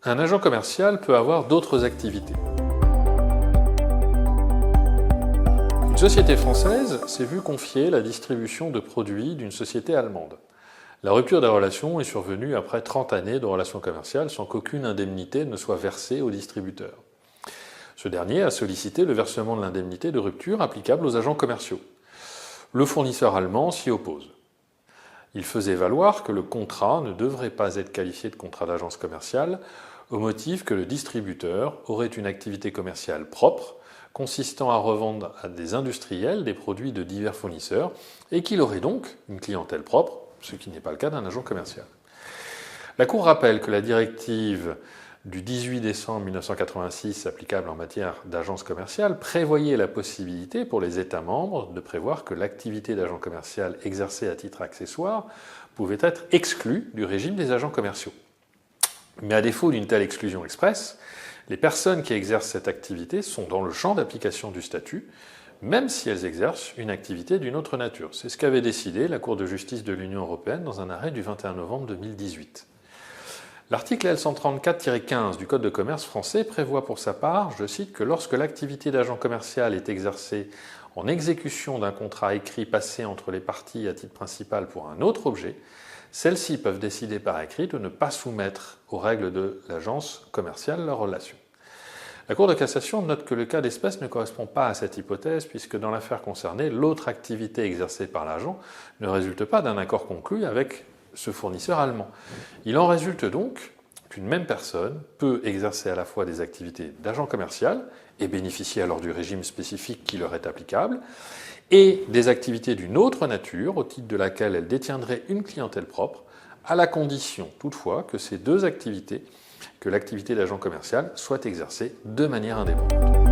Un agent commercial peut avoir d'autres activités. Une société française s'est vue confier la distribution de produits d'une société allemande. La rupture des relations est survenue après 30 années de relations commerciales sans qu'aucune indemnité ne soit versée au distributeur. Ce dernier a sollicité le versement de l'indemnité de rupture applicable aux agents commerciaux. Le fournisseur allemand s'y oppose. Il faisait valoir que le contrat ne devrait pas être qualifié de contrat d'agence commerciale au motif que le distributeur aurait une activité commerciale propre consistant à revendre à des industriels des produits de divers fournisseurs et qu'il aurait donc une clientèle propre, ce qui n'est pas le cas d'un agent commercial. La Cour rappelle que la directive du 18 décembre 1986 applicable en matière d'agence commerciale prévoyait la possibilité pour les États membres de prévoir que l'activité d'agent commercial exercée à titre accessoire pouvait être exclue du régime des agents commerciaux. Mais à défaut d'une telle exclusion expresse, les personnes qui exercent cette activité sont dans le champ d'application du statut, même si elles exercent une activité d'une autre nature. C'est ce qu'avait décidé la Cour de justice de l'Union européenne dans un arrêt du 21 novembre 2018. L'article L134-15 du Code de commerce français prévoit pour sa part, je cite, que lorsque l'activité d'agent commercial est exercée en exécution d'un contrat écrit passé entre les parties à titre principal pour un autre objet, celles-ci peuvent décider par écrit de ne pas soumettre aux règles de l'agence commerciale leur relation. La Cour de cassation note que le cas d'espèce ne correspond pas à cette hypothèse puisque dans l'affaire concernée, l'autre activité exercée par l'agent ne résulte pas d'un accord conclu avec ce fournisseur allemand. Il en résulte donc qu'une même personne peut exercer à la fois des activités d'agent commercial et bénéficier alors du régime spécifique qui leur est applicable, et des activités d'une autre nature, au titre de laquelle elle détiendrait une clientèle propre, à la condition toutefois que ces deux activités, que l'activité d'agent commercial, soit exercée de manière indépendante.